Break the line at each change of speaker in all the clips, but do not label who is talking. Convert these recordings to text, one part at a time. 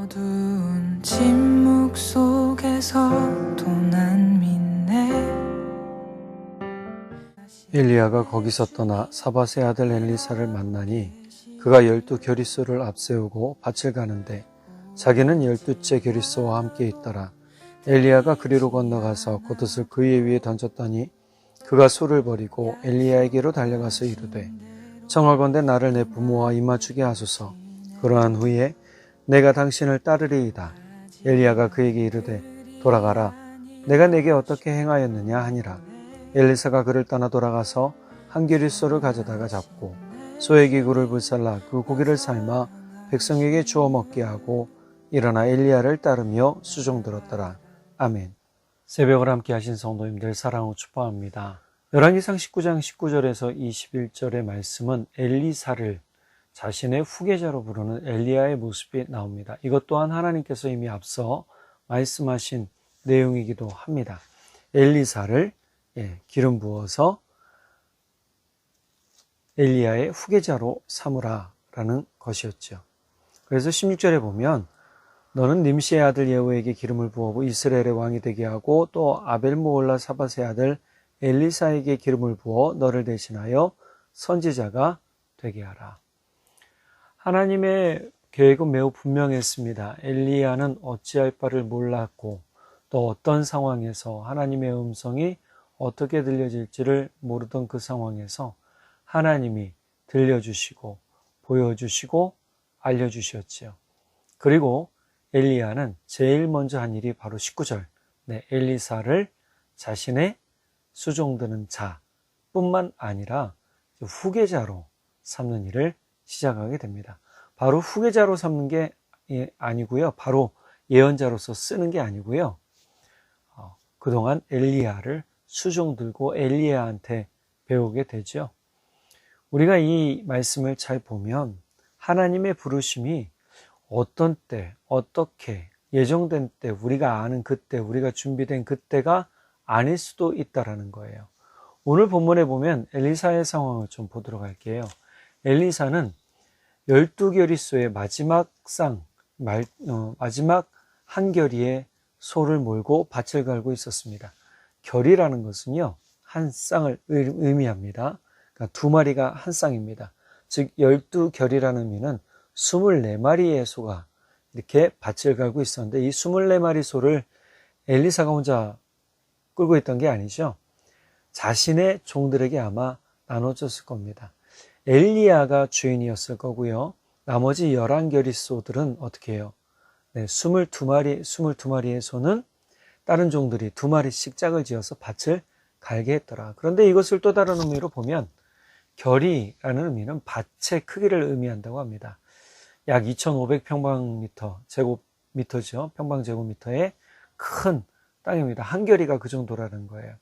어두운 침묵 속에서도 난 믿네.
엘리야가 거기서 떠나 사밧의 아들 엘리사를 만나니 그가 12겨릿소를 앞세우고 밭을 가는데 자기는 12째 겨릿소와 함께 있더라. 엘리야가 그리로 건너가서 겉옷을 그의 위에 던졌더니 그가 소를 버리고 엘리야에게로 달려가서 이르되 청하건대 나를 내 부모와 입맞추게 하소서. 그러한 후에 내가 당신을 따르리이다. 엘리야가 그에게 이르되 돌아가라. 내가 내게 어떻게 행하였느냐 하니라. 엘리사가 그를 떠나 돌아가서 한 겨릿소를 가져다가 잡고 소의 기구를 불살라 그 고기를 삶아 백성에게 주어 먹게 하고 일어나 엘리야를 따르며 수종들었더라. 아멘. 새벽을 함께 하신 성도님들 사랑하고 축복합니다. 열왕기상 19장 19절에서 21절의 말씀은 엘리사를 자신의 후계자로 부르는 엘리야의 모습이 나옵니다. 이것 또한 하나님께서 이미 앞서 말씀하신 내용이기도 합니다. 엘리사를 기름 부어서 엘리야의 후계자로 삼으라라는 것이었죠. 그래서 16절에 보면 너는 님시의 아들 예후에게 기름을 부어 이스라엘의 왕이 되게 하고 또 아벨모올라 사밧의 아들 엘리사에게 기름을 부어 너를 대신하여 선지자가 되게 하라. 하나님의 계획은 매우 분명했습니다. 엘리야는 어찌할 바를 몰랐고 또 어떤 상황에서 하나님의 음성이 어떻게 들려질지를 모르던 그 상황에서 하나님이 들려주시고 보여주시고 알려주셨지요. 그리고 엘리야는 제일 먼저 한 일이 바로 19절 엘리사를 자신의 수종드는 자뿐만 아니라 후계자로 삼는 일을 시작하게 됩니다. 바로 후계자로 삼는 게 아니고요. 바로 예언자로서 쓰는 게 아니고요. 그동안 엘리야를 수종들고 엘리야한테 배우게 되죠. 우리가 이 말씀을 잘 보면 하나님의 부르심이 어떤 때, 어떻게 예정된 때, 우리가 아는 그때, 우리가 준비된 그때가 아닐 수도 있다라는 거예요. 오늘 본문에 보면 엘리사의 상황을 좀 보도록 할게요. 엘리사는 12겨릿소의 마지막 마지막 한 겨리에 소를 몰고 밭을 갈고 있었습니다. 겨리라는 것은요, 한 쌍을 의미합니다. 그러니까 두 마리가 한 쌍입니다. 즉 12겨리라는 의미는 24마리의 소가 이렇게 밭을 갈고 있었는데 이 24마리 소를 엘리사가 혼자 끌고 있던 게 아니죠. 자신의 종들에게 아마 나눠줬을 겁니다. 엘리야가 주인이었을 거고요. 나머지 11겨릿소들은 어떻게 해요? 22마리의 소는 다른 종들이 2마리씩 짝을 지어서 밭을 갈게 했더라. 그런데 이것을 또 다른 의미로 보면 겨리라는 의미는 밭의 크기를 의미한다고 합니다. 약 2,500평방미터, 제곱미터죠. 평방제곱미터의 큰 땅입니다. 한 겨리가 그 정도라는 거예요.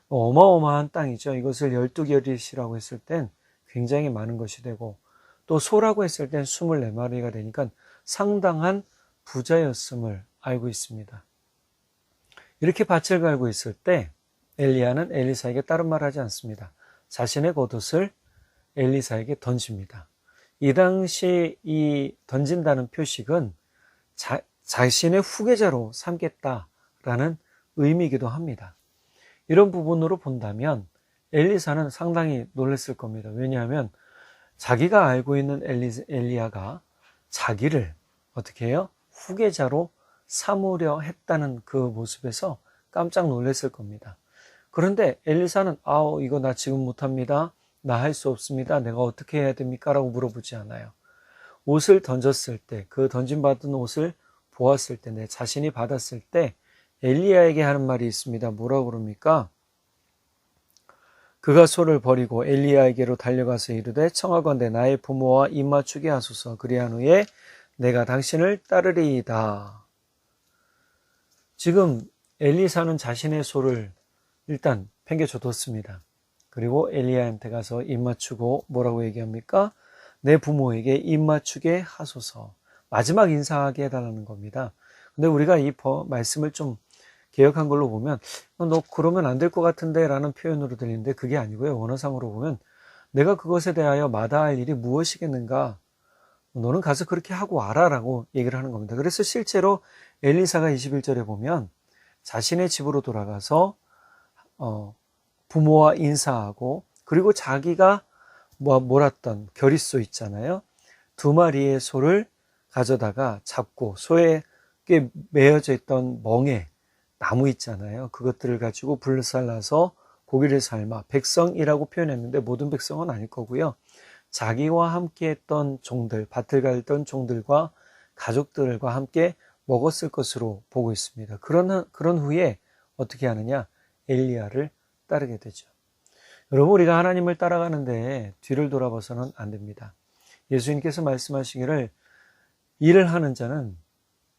어마어마한 땅이죠. 이것을 12겨릿이라고 했을 땐 굉장히 많은 것이 되고 또 소라고 했을 땐 24마리가 되니까 상당한 부자였음을 알고 있습니다. 이렇게 밭을 갈고 있을 때 엘리야는 엘리사에게 다른 말 하지 않습니다. 자신의 겉옷을 엘리사에게 던집니다. 이 당시 이 던진다는 표식은 자신의 후계자로 삼겠다라는 의미이기도 합니다. 이런 부분으로 본다면 엘리사는 상당히 놀랐을 겁니다. 왜냐하면 자기가 알고 있는 엘리야가 자기를 어떻게 해요? 후계자로 삼으려 했다는 그 모습에서 깜짝 놀랐을 겁니다. 그런데 엘리사는 이거 나 지금 못합니다. 나 할 수 없습니다. 내가 어떻게 해야 됩니까? 라고 물어보지 않아요. 옷을 던졌을 때, 그 던짐받은 옷을 보았을 때, 내 자신이 받았을 때 엘리야에게 하는 말이 있습니다. 뭐라고 그럽니까? 그가 소를 버리고 엘리야에게로 달려가서 이르되 청하건대 나의 부모와 입맞추게 하소서. 그리한 후에 내가 당신을 따르리이다. 지금 엘리사는 자신의 소를 일단 팽개쳐뒀습니다. 그리고 엘리야한테 가서 입맞추고 뭐라고 얘기합니까? 내 부모에게 입맞추게 하소서. 마지막 인사하게 해달라는 겁니다. 근데 우리가 이 말씀을 좀 개혁한 걸로 보면 너 그러면 안 될 것 같은데 라는 표현으로 들리는데 그게 아니고요. 원어상으로 보면 내가 그것에 대하여 마다할 일이 무엇이겠는가? 너는 가서 그렇게 하고 와라라고 얘기를 하는 겁니다. 그래서 실제로 엘리사가 21절에 보면 자신의 집으로 돌아가서 부모와 인사하고, 그리고 자기가 몰았던 겨릿소 있잖아요. 2마리의 소를 가져다가 잡고, 소에 매어져 있던 멍에 나무 있잖아요. 그것들을 가지고 불살라서 고기를 삶아, 백성이라고 표현했는데 모든 백성은 아닐 거고요. 자기와 함께 했던 종들, 밭을 갈던 종들과 가족들과 함께 먹었을 것으로 보고 있습니다. 그런 후에 어떻게 하느냐? 엘리야를 따르게 되죠. 여러분, 우리가 하나님을 따라가는데 뒤를 돌아봐서는 안 됩니다. 예수님께서 말씀하시기를 일을 하는 자는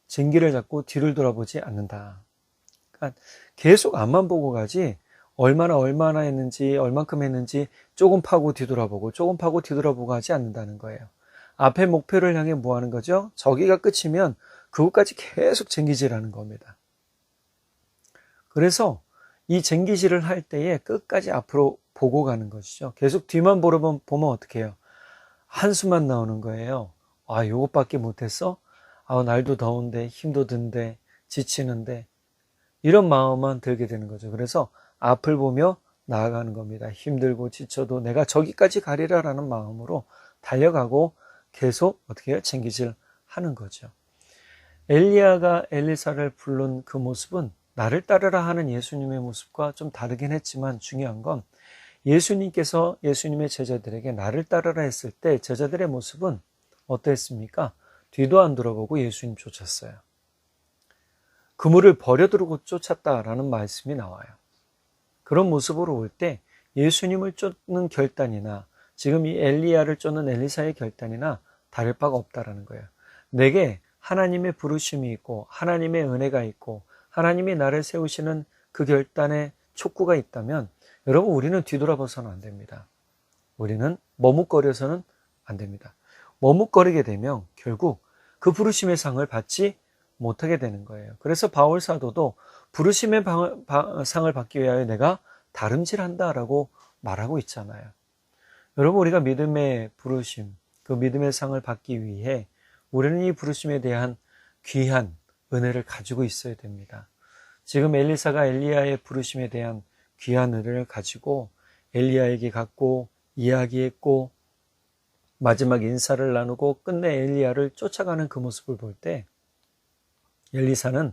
쟁기를 잡고 뒤를 돌아보지 않는다. 그러니까 계속 앞만 보고 가지, 얼마나 했는지, 얼만큼 했는지 조금 파고 뒤돌아보고 조금 파고 뒤돌아보고 하지 않는다는 거예요. 앞에 목표를 향해 뭐 하는 거죠? 저기가 끝이면 그것까지 계속 쟁기질하는 겁니다. 그래서 이 쟁기질을 할 때에 끝까지 앞으로 보고 가는 것이죠. 계속 뒤만 보면 어떻게 해요? 한숨만 나오는 거예요. 아, 요것밖에 못했어? 아, 날도 더운데, 힘도 든데, 지치는데, 이런 마음만 들게 되는 거죠. 그래서 앞을 보며 나아가는 겁니다. 힘들고 지쳐도 내가 저기까지 가리라라는 마음으로 달려가고 계속 어떻게 해요? 쟁기질 하는 거죠. 엘리야가 엘리사를 부른 그 모습은 나를 따르라 하는 예수님의 모습과 좀 다르긴 했지만, 중요한 건 예수님께서 예수님의 제자들에게 나를 따르라 했을 때 제자들의 모습은 어땠습니까? 뒤도 안 돌아보고 예수님 쫓았어요. 그물을 버려두고 쫓았다라는 말씀이 나와요. 그런 모습으로 올 때 예수님을 쫓는 결단이나 지금 이 엘리야를 쫓는 엘리사의 결단이나 다를 바가 없다라는 거예요. 내게 하나님의 부르심이 있고 하나님의 은혜가 있고 하나님이 나를 세우시는 그 결단의 촉구가 있다면, 여러분, 우리는 뒤돌아봐서는 안 됩니다. 우리는 머뭇거려서는 안 됩니다. 머뭇거리게 되면 결국 그 부르심의 상을 받지 못하게 되는 거예요. 그래서 바울 사도도 부르심의 상을 받기 위하여 내가 다름질한다라고 말하고 있잖아요. 여러분, 우리가 믿음의 부르심, 그 믿음의 상을 받기 위해 우리는 이 부르심에 대한 귀한 은혜를 가지고 있어야 됩니다. 지금 엘리사가 엘리야의 부르심에 대한 귀한 은혜를 가지고 엘리야에게 갔고 이야기했고 마지막 인사를 나누고 끝내 엘리야를 쫓아가는 그 모습을 볼 때 엘리사는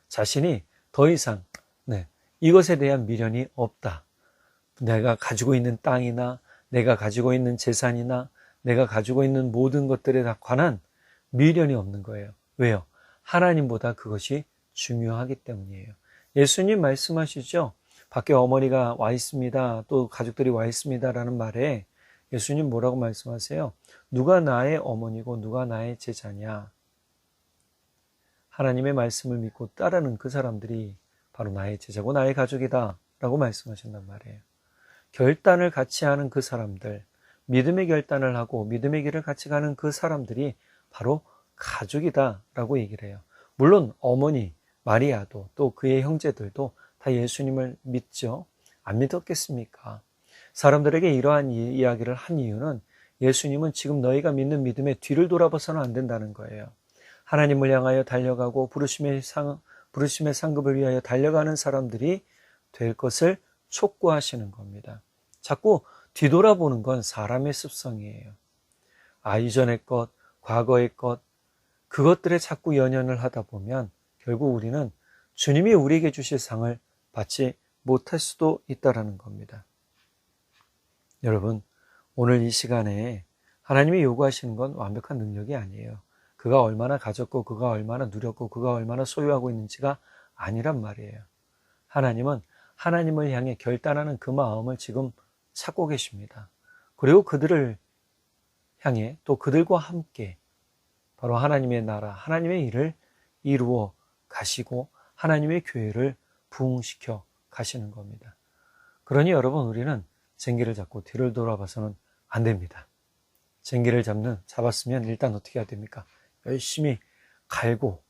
자신이 더 이상 이것에 대한 미련이 없다. 내가 가지고 있는 땅이나 내가 가지고 있는 재산이나 내가 가지고 있는 모든 것들에 관한 미련이 없는 거예요. 왜요? 하나님보다 그것이 중요하기 때문이에요. 예수님 말씀하시죠. 밖에 어머니가 와 있습니다. 또 가족들이 와 있습니다. 라는 말에 예수님 뭐라고 말씀하세요? 누가 나의 어머니고 누가 나의 제자냐? 하나님의 말씀을 믿고 따르는 그 사람들이 바로 나의 제자고 나의 가족이다 라고 말씀하신단 말이에요. 결단을 같이 하는 그 사람들, 믿음의 결단을 하고 믿음의 길을 같이 가는 그 사람들이 바로 가족이다 라고 얘기를 해요. 물론 어머니 마리아도 또 그의 형제들도 다 예수님을 믿죠. 안 믿었겠습니까? 사람들에게 이러한 이야기를 한 이유는 예수님은 지금 너희가 믿는 믿음에 뒤를 돌아봐서는 안 된다는 거예요. 하나님을 향하여 달려가고 부르심의 상급을 위하여 달려가는 사람들이 될 것을 촉구하시는 겁니다. 자꾸 뒤돌아보는 건 사람의 습성이에요. 이전의 것, 과거의 것, 그것들에 자꾸 연연을 하다 보면 결국 우리는 주님이 우리에게 주실 상을 받지 못할 수도 있다는 겁니다. 여러분, 오늘 이 시간에 하나님이 요구하시는 건 완벽한 능력이 아니에요. 그가 얼마나 가졌고 그가 얼마나 누렸고 그가 얼마나 소유하고 있는지가 아니란 말이에요. 하나님은 하나님을 향해 결단하는 그 마음을 지금 찾고 계십니다. 그리고 그들을 향해 또 그들과 함께 바로 하나님의 나라, 하나님의 일을 이루어 가시고 하나님의 교회를 부흥시켜 가시는 겁니다. 그러니 여러분, 우리는 쟁기를 잡고 뒤를 돌아봐서는 안 됩니다. 쟁기를 잡았으면 일단 어떻게 해야 됩니까? 열심히 갈고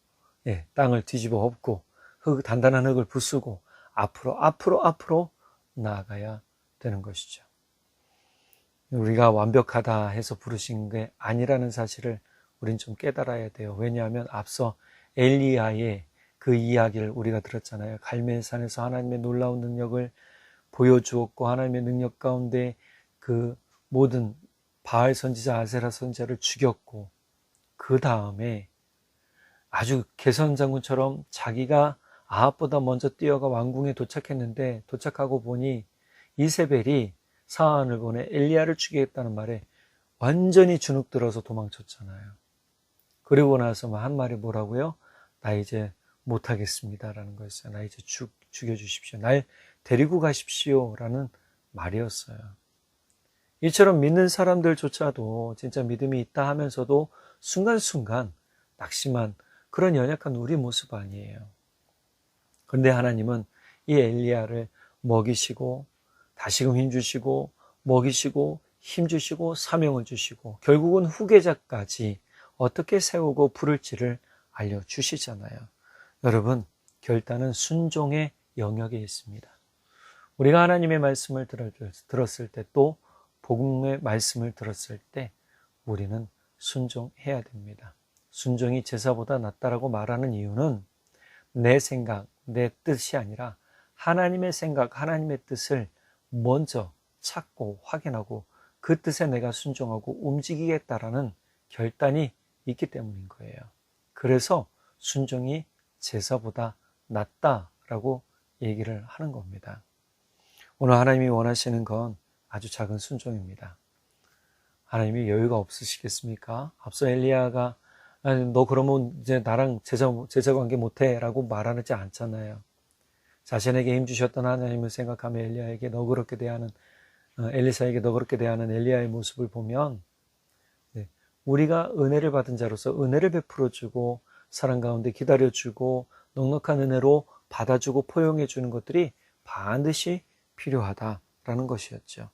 땅을 뒤집어 엎고 단단한 흙을 부수고 앞으로 나아가야 되는 것이죠. 우리가 완벽하다 해서 부르신 게 아니라는 사실을 우린 좀 깨달아야 돼요. 왜냐하면 앞서 엘리야의 그 이야기를 우리가 들었잖아요. 갈멜산에서 하나님의 놀라운 능력을 보여주었고 하나님의 능력 가운데 그 모든 바알 선지자, 아세라 선지자를 죽였고 그 다음에 아주 개선장군처럼 자기가 아합보다 먼저 뛰어가 왕궁에 도착했는데 도착하고 보니 이세벨이 사안을 보내 엘리야를 죽이겠다는 말에 완전히 주눅들어서 도망쳤잖아요. 그리고 나서 한 말이 뭐라고요? 나 이제 못하겠습니다 라는 거였어요. 나 이제 죽여주십시오. 날 데리고 가십시오 라는 말이었어요. 이처럼 믿는 사람들조차도 진짜 믿음이 있다 하면서도 순간순간 낙심한 그런 연약한 우리 모습 아니에요. 그런데 하나님은 이 엘리야를 먹이시고 다시금 힘주시고 먹이시고 힘주시고 사명을 주시고 결국은 후계자까지 어떻게 세우고 부를지를 알려주시잖아요. 여러분, 결단은 순종의 영역에 있습니다. 우리가 하나님의 말씀을 들었을 때 또 복음의 말씀을 들었을 때 우리는 순종해야 됩니다. 순종이 제사보다 낫다라고 말하는 이유는 내 생각, 내 뜻이 아니라 하나님의 생각, 하나님의 뜻을 먼저 찾고 확인하고 그 뜻에 내가 순종하고 움직이겠다라는 결단이 있기 때문인 거예요. 그래서 순종이 제사보다 낫다라고 얘기를 하는 겁니다. 오늘 하나님이 원하시는 건 아주 작은 순종입니다. 하나님이 여유가 없으시겠습니까? 앞서 엘리야가 너 그러면 이제 나랑 제자 관계 못해 라고 말하지 않잖아요. 자신에게 힘 주셨던 하나님을 생각하며 엘리야에게 너그럽게 대하는 엘리사에게 너그럽게 대하는 엘리야의 모습을 보면 우리가 은혜를 받은 자로서 은혜를 베풀어주고 사랑 가운데 기다려주고 넉넉한 은혜로 받아주고 포용해주는 것들이 반드시 필요하다라는 것이었죠.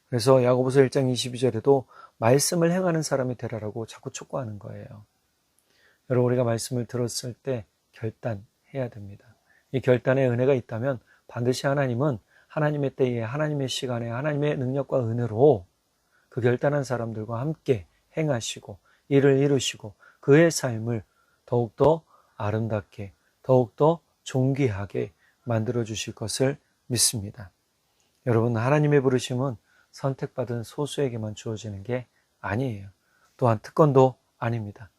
그래서 야고보서 1장 22절에도 말씀을 행하는 사람이 되라라고 자꾸 촉구하는 거예요. 여러분, 우리가 말씀을 들었을 때 결단해야 됩니다. 이 결단에 은혜가 있다면 반드시 하나님은 하나님의 때에 하나님의 시간에 하나님의 능력과 은혜로 그 결단한 사람들과 함께 행하시고 일을 이루시고 그의 삶을 더욱더 아름답게 더욱더 존귀하게 만들어 주실 것을 믿습니다. 여러분, 하나님의 부르심은 선택받은 소수에게만 주어지는 게 아니에요. 또한 특권도 아닙니다.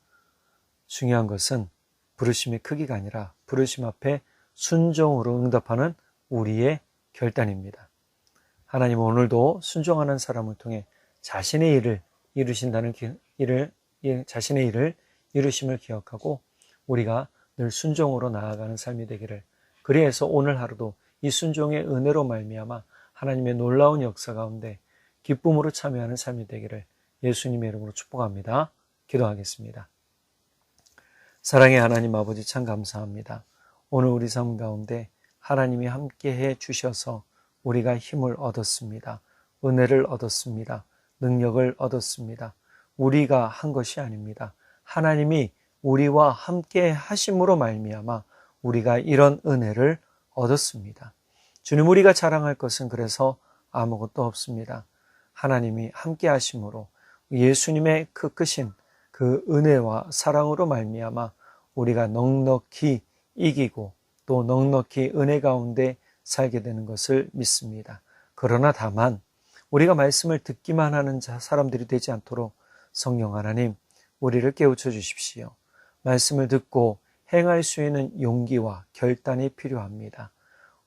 중요한 것은 부르심의 크기가 아니라 부르심 앞에 순종으로 응답하는 우리의 결단입니다. 하나님은 오늘도 순종하는 사람을 통해 자신의 일을 이루심을 기억하고 우리가 늘 순종으로 나아가는 삶이 되기를, 그리해서 오늘 하루도 이 순종의 은혜로 말미암아 하나님의 놀라운 역사 가운데 기쁨으로 참여하는 삶이 되기를 예수님의 이름으로 축복합니다. 기도하겠습니다. 사랑의 하나님 아버지, 참 감사합니다. 오늘 우리 삶 가운데 하나님이 함께해 주셔서 우리가 힘을 얻었습니다. 은혜를 얻었습니다. 능력을 얻었습니다. 우리가 한 것이 아닙니다. 하나님이 우리와 함께 하심으로 말미암아 우리가 이런 은혜를 얻었습니다. 주님, 우리가 자랑할 것은 그래서 아무것도 없습니다. 하나님이 함께 하심으로 예수님의 그 크신 그 은혜와 사랑으로 말미암아 우리가 넉넉히 이기고 또 넉넉히 은혜 가운데 살게 되는 것을 믿습니다. 그러나 다만 우리가 말씀을 듣기만 하는 사람들이 되지 않도록 성령 하나님, 우리를 깨우쳐 주십시오. 말씀을 듣고 행할 수 있는 용기와 결단이 필요합니다.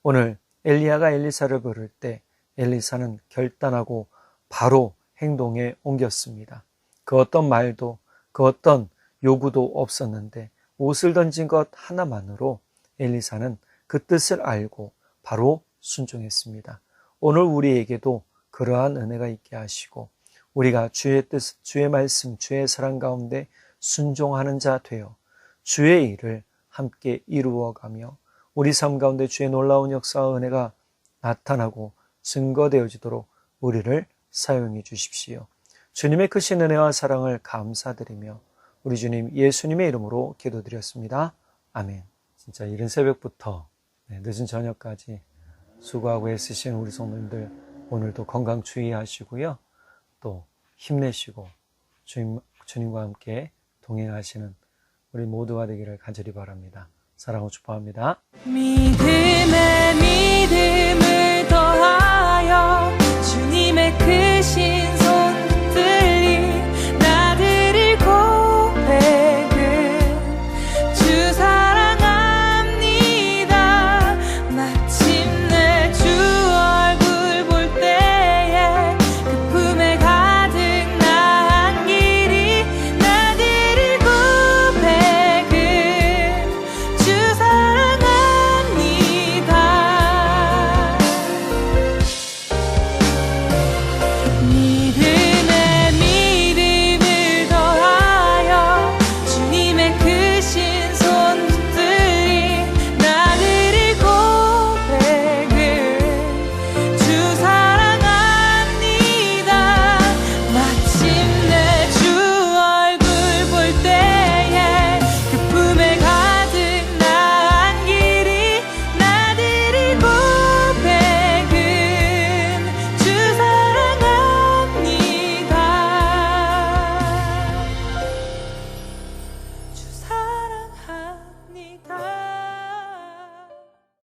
오늘 엘리야가 엘리사를 부를 때 엘리사는 결단하고 바로 행동에 옮겼습니다. 그 어떤 말도 그 어떤 요구도 없었는데 옷을 던진 것 하나만으로 엘리사는 그 뜻을 알고 바로 순종했습니다. 오늘 우리에게도 그러한 은혜가 있게 하시고 우리가 주의 뜻, 주의 말씀, 주의 사랑 가운데 순종하는 자 되어 주의 일을 함께 이루어가며 우리 삶 가운데 주의 놀라운 역사와 은혜가 나타나고 증거되어지도록 우리를 사용해 주십시오. 주님의 크신 은혜와 사랑을 감사드리며 우리 주님 예수님의 이름으로 기도드렸습니다. 아멘. 진짜 이른 새벽부터 늦은 저녁까지 수고하고 애쓰신 우리 성도님들 오늘도 건강 주의하시고요. 또 힘내시고 주님과 함께 동행하시는 우리 모두가 되기를 간절히 바랍니다. 사랑하고 축복합니다.
믿음